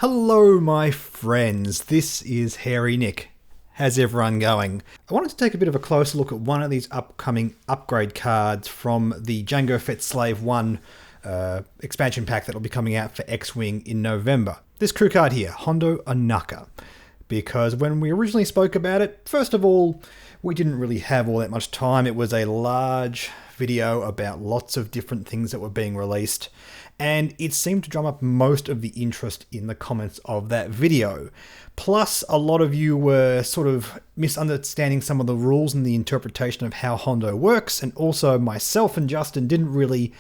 Hello my friends, this is Hairy Nick. How's everyone going? I wanted to take a bit of a closer look at one of these upcoming upgrade cards from the Jango Fett Slave 1 expansion pack that will be coming out for X-Wing in November. This crew card here, Hondo Ohnaka. Because when we originally spoke about it, first of all, we didn't really have all that much time. It was a large video about lots of different things that were being released, and it seemed to drum up most of the interest in the comments of that video. Plus, a lot of you were sort of misunderstanding some of the rules and the interpretation of how Hondo works, and also myself and Justin didn't really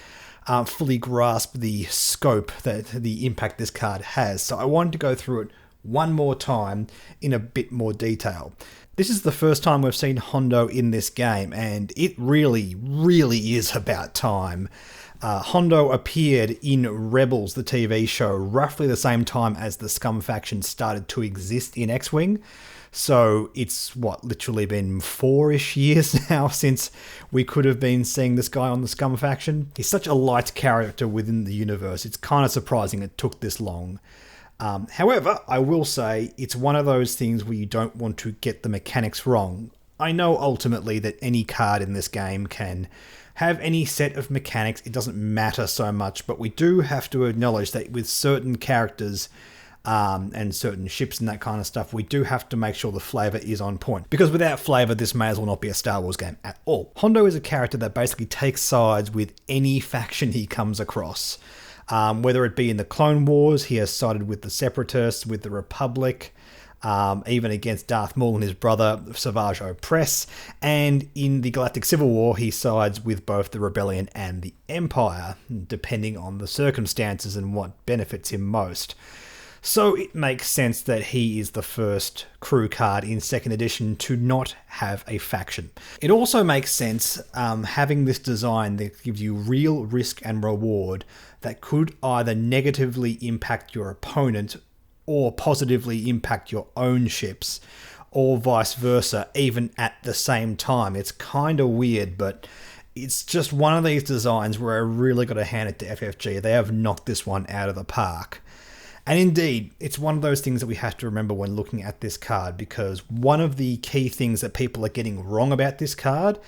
fully grasp the scope, the impact this card has. So I wanted to go through it one more time in a bit more detail. This is the first time we've seen Hondo in this game, and it really, really is about time. Hondo appeared in Rebels, the TV show, roughly the same time as the Scum faction started to exist in X-Wing. So it's, literally been 4-ish years now since we could have been seeing this guy on the Scum faction. He's such a light character within the universe. It's kind of surprising it took this long. However, I will say it's one of those things where you don't want to get the mechanics wrong. I know ultimately that any card in this game can have any set of mechanics. It doesn't matter so much, but we do have to acknowledge that with certain characters and certain ships and that kind of stuff, we do have to make sure the flavour is on point. Because without flavour, this may as well not be a Star Wars game at all. Hondo is a character that basically takes sides with any faction he comes across. Whether it be in the Clone Wars, he has sided with the Separatists, with the Republic, even against Darth Maul and his brother, Savage Opress, and in the Galactic Civil War, he sides with both the Rebellion and the Empire, depending on the circumstances and what benefits him most. So it makes sense that he is the first crew card in 2nd edition to not have a faction. It also makes sense having this design that gives you real risk and reward that could either negatively impact your opponent or positively impact your own ships, or vice versa, even at the same time. It's kind of weird, but it's just one of these designs where I really got to hand it to FFG. They have knocked this one out of the park. And indeed, it's one of those things that we have to remember when looking at this card, because one of the key things that people are getting wrong about this card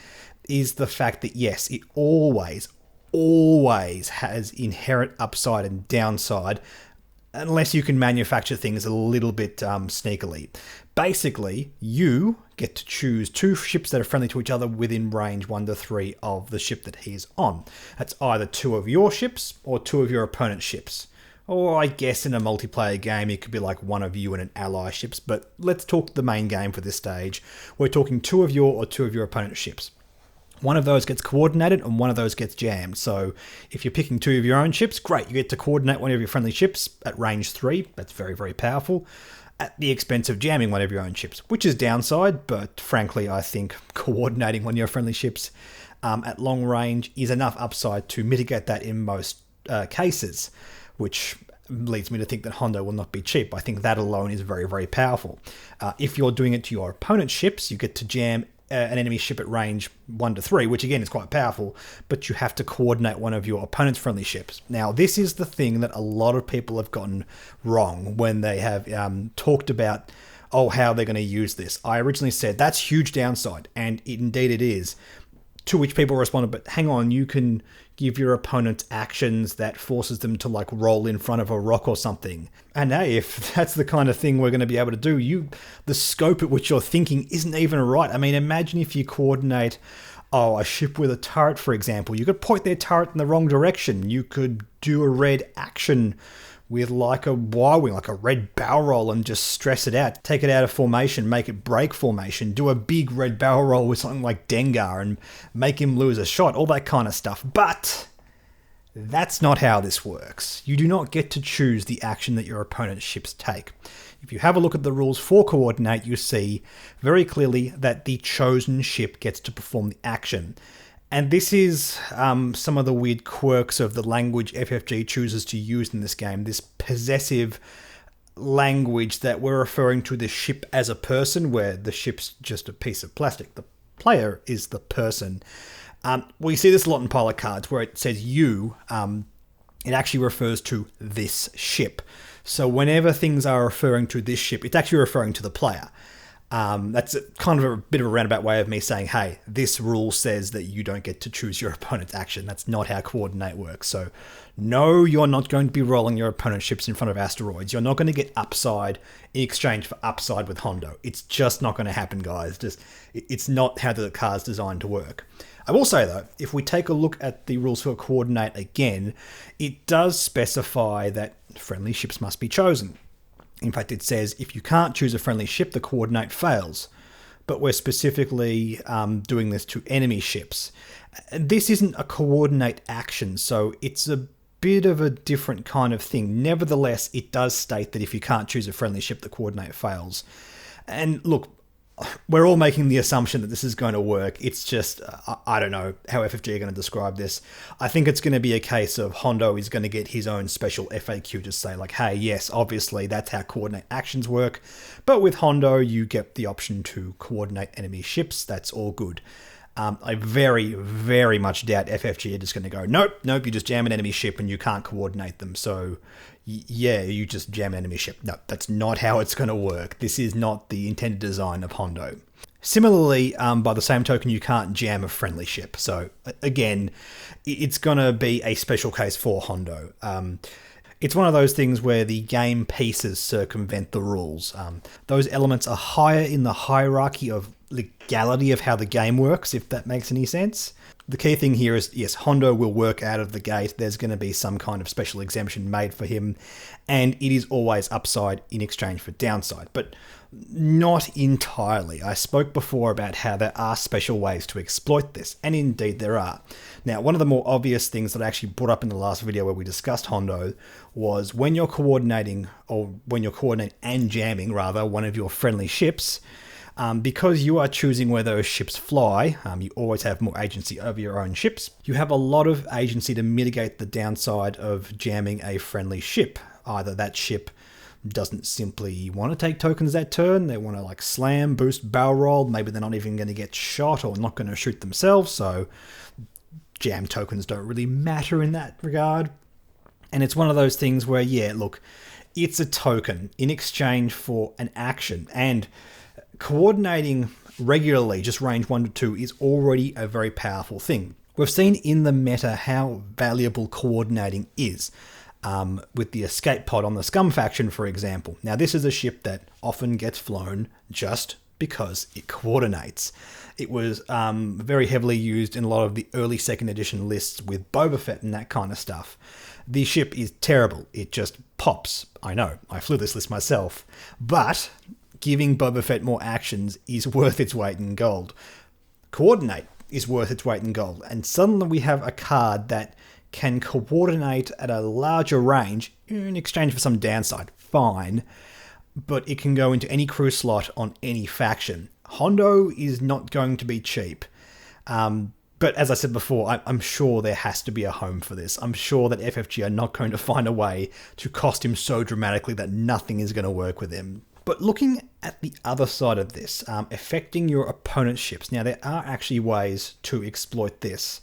is the fact that, yes, it always has inherent upside and downside, unless you can manufacture things a little bit sneakily. Basically, you get to choose 2 ships that are friendly to each other within range 1 to 3 of the ship that he's on. That's either 2 of your ships or 2 of your opponent's ships. Or I guess in a multiplayer game, it could be like 1 of you and an ally ships, but let's talk the main game for this stage. We're talking 2 of your or 2 of your opponent's ships. 1 of those gets coordinated and 1 of those gets jammed. So if you're picking 2 of your own ships, great, you get to coordinate 1 of your friendly ships at range 3. That's very, very powerful, at the expense of jamming 1 of your own ships, which is downside, but frankly, I think coordinating 1 of your friendly ships at long range is enough upside to mitigate that in most cases, which leads me to think that Hondo will not be cheap. I think that alone is very, very powerful. If you're doing it to your opponent's ships, you get to jam an enemy ship at range 1 to 3, which again is quite powerful, but you have to coordinate 1 of your opponent's friendly ships. Now, this is the thing that a lot of people have gotten wrong when they have talked about, how they're going to use this. I originally said that's huge downside, and indeed it is. To which people responded, but hang on, you can give your opponent actions that forces them to roll in front of a rock or something. And hey, if that's the kind of thing we're going to be able to do, the scope at which you're thinking isn't even right. I mean, imagine if you coordinate, a ship with a turret, for example. You could point their turret in the wrong direction. You could do a red action with like a Y-wing, like a red barrel roll, and just stress it out. Take it out of formation, make it break formation, do a big red barrel roll with something like Dengar and make him lose a shot, all that kind of stuff. But that's not how this works. You do not get to choose the action that your opponent's ships take. If you have a look at the rules for Coordinate, you see very clearly that the chosen ship gets to perform the action. And this is some of the weird quirks of the language FFG chooses to use in this game. This possessive language that we're referring to the ship as a person, where the ship's just a piece of plastic. The player is the person. We see this a lot in pilot cards where it says you. It actually refers to this ship. So whenever things are referring to this ship, it's actually referring to the player. That's kind of a bit of a roundabout way of me saying, hey, this rule says that you don't get to choose your opponent's action. That's not how coordinate works. So no, you're not going to be rolling your opponent's ships in front of asteroids. You're not going to get upside in exchange for upside with Hondo. It's just not going to happen, guys. It's not how the card's designed to work. I will say, though, if we take a look at the rules for coordinate again, it does specify that friendly ships must be chosen. In fact, it says if you can't choose a friendly ship, the coordinate fails. But we're specifically doing this to enemy ships. This isn't a coordinate action, so it's a bit of a different kind of thing. Nevertheless, it does state that if you can't choose a friendly ship, the coordinate fails. And look, we're all making the assumption that this is going to work. It's just, I don't know how FFG are going to describe this. I think it's going to be a case of Hondo is going to get his own special FAQ to say like, hey, yes, obviously that's how coordinate actions work. But with Hondo, you get the option to coordinate enemy ships. That's all good. I very, very much doubt FFG are just going to go, nope, you just jam an enemy ship and you can't coordinate them. So yeah, you just jam an enemy ship. No, that's not how it's going to work. This is not the intended design of Hondo. Similarly, by the same token, you can't jam a friendly ship. So again, it's going to be a special case for Hondo. It's one of those things where the game pieces circumvent the rules. Those elements are higher in the hierarchy of legality of how the game works, if that makes any sense. The key thing here is, yes, Hondo will work out of the gate. There's going to be some kind of special exemption made for him, and it is always upside in exchange for downside, but not entirely. I spoke before about how there are special ways to exploit this, and indeed there are. Now, one of the more obvious things that I actually brought up in the last video where we discussed Hondo was when you're coordinating and jamming, rather, one of your friendly ships, because you are choosing where those ships fly, you always have more agency over your own ships. You have a lot of agency to mitigate the downside of jamming a friendly ship. Either that ship doesn't simply want to take tokens that turn, they want to like slam, boost, barrel roll, maybe they're not even going to get shot or not going to shoot themselves, so jam tokens don't really matter in that regard. And it's one of those things where, yeah, look, it's a token in exchange for an action, and coordinating regularly, just range 1 to 2, is already a very powerful thing. We've seen in the meta how valuable coordinating is, with the escape pod on the Scum faction, for example. Now, this is a ship that often gets flown just because it coordinates. It was very heavily used in a lot of the early 2nd edition lists with Boba Fett and that kind of stuff. The ship is terrible. It just pops. I know, I flew this list myself. But giving Boba Fett more actions is worth its weight in gold. Coordinate is worth its weight in gold. And suddenly we have a card that can coordinate at a larger range in exchange for some downside. Fine. But it can go into any crew slot on any faction. Hondo is not going to be cheap. But as I said before, I'm sure there has to be a home for this. I'm sure that FFG are not going to find a way to cost him so dramatically that nothing is going to work with him. But looking at the other side of this, affecting your opponent's ships. Now, there are actually ways to exploit this.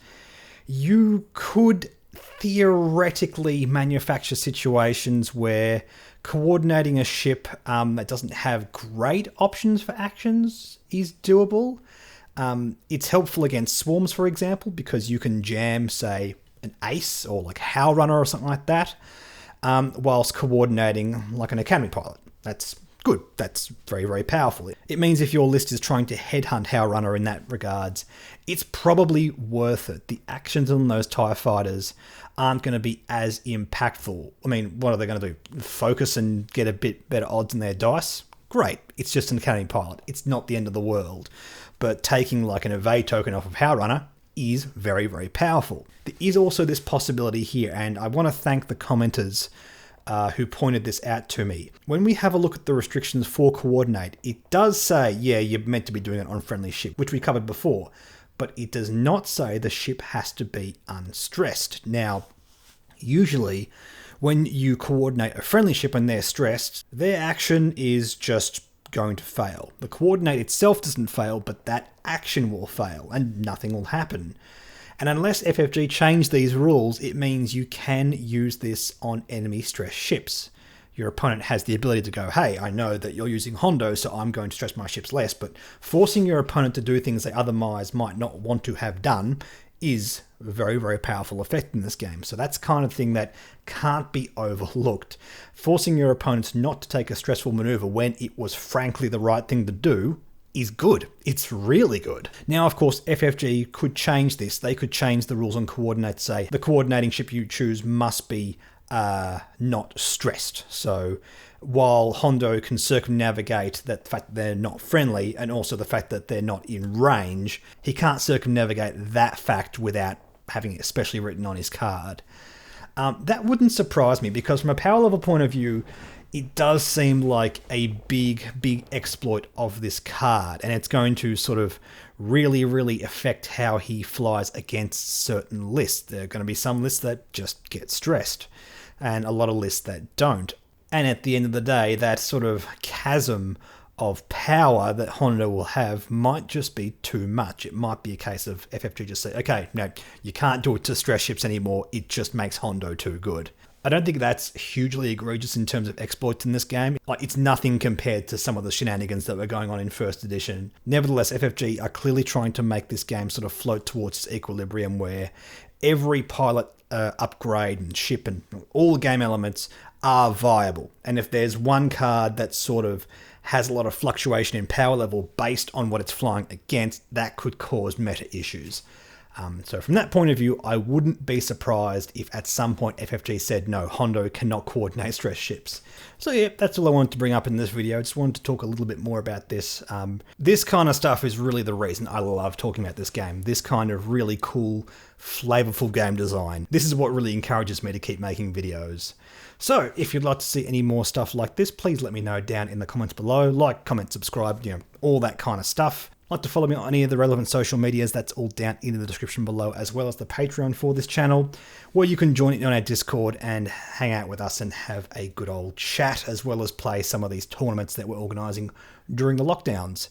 You could theoretically manufacture situations where coordinating a ship that doesn't have great options for actions is doable. It's helpful against swarms, for example, because you can jam, say, an ace or like Howl Runner or something like that, whilst coordinating like an Academy pilot. That's good. That's very, very powerful. It means if your list is trying to headhunt Howl Runner in that regards, it's probably worth it. The actions on those TIE fighters aren't going to be as impactful. I mean, what are they going to do? Focus and get a bit better odds in their dice? Great. It's just an Academy pilot. It's not the end of the world. But taking like an evade token off of Howl Runner is very, very powerful. There is also this possibility here, and I want to thank the commenters who pointed this out to me. When we have a look at the restrictions for coordinate, it does say, yeah, you're meant to be doing it on friendly ship, which we covered before, but it does not say the ship has to be unstressed. Now, usually when you coordinate a friendly ship and they're stressed, their action is just going to fail. The coordinate itself doesn't fail, but that action will fail and nothing will happen. And unless FFG change these rules, it means you can use this on enemy stressed ships. your opponent has the ability to go, hey, I know that you're using Hondo, so I'm going to stress my ships less. But forcing your opponent to do things they otherwise might not want to have done is a very, very powerful effect in this game. So that's kind of thing that can't be overlooked. Forcing your opponents not to take a stressful maneuver when it was frankly the right thing to do is good. It's really good. Now, of course, FFG could change this. They could change the rules on coordinate, say the coordinating ship you choose must be not stressed. So while Hondo can circumnavigate that fact that they're not friendly and also the fact that they're not in range, he can't circumnavigate that fact without having it especially written on his card. That wouldn't surprise me, because from a power level point of view, it does seem like a big exploit of this card, and it's going to sort of really affect how he flies against certain lists. There are going to be some lists that just get stressed, and a lot of lists that don't. And at the end of the day, that sort of chasm of power that Hondo will have might just be too much. It might be a case of FFG just say, okay, no, you can't do it to stress ships anymore. It just makes Hondo too good. I don't think that's hugely egregious in terms of exploits in this game. Like, it's nothing compared to some of the shenanigans that were going on in first edition. Nevertheless, FFG are clearly trying to make this game sort of float towards its equilibrium where every pilot upgrade and ship and all the game elements are viable. And if there's one card that sort of has a lot of fluctuation in power level based on what it's flying against, that could cause meta issues. So from that point of view, I wouldn't be surprised if at some point FFG said, no, Hondo cannot coordinate stress ships. So yeah, that's all I wanted to bring up in this video. I just wanted to talk a little bit more about this. This kind of stuff is really the reason I love talking about this game. This kind of really cool, flavorful game design. This is what really encourages me to keep making videos. So if you'd like to see any more stuff like this, please let me know down in the comments below. Like, comment, subscribe, all that kind of stuff. Like to follow me on any of the relevant social medias, that's all down in the description below, as well as the Patreon for this channel, where you can join in on our Discord and hang out with us and have a good old chat, as well as play some of these tournaments that we're organising during the lockdowns.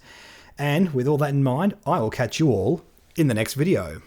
And with all that in mind, I will catch you all in the next video.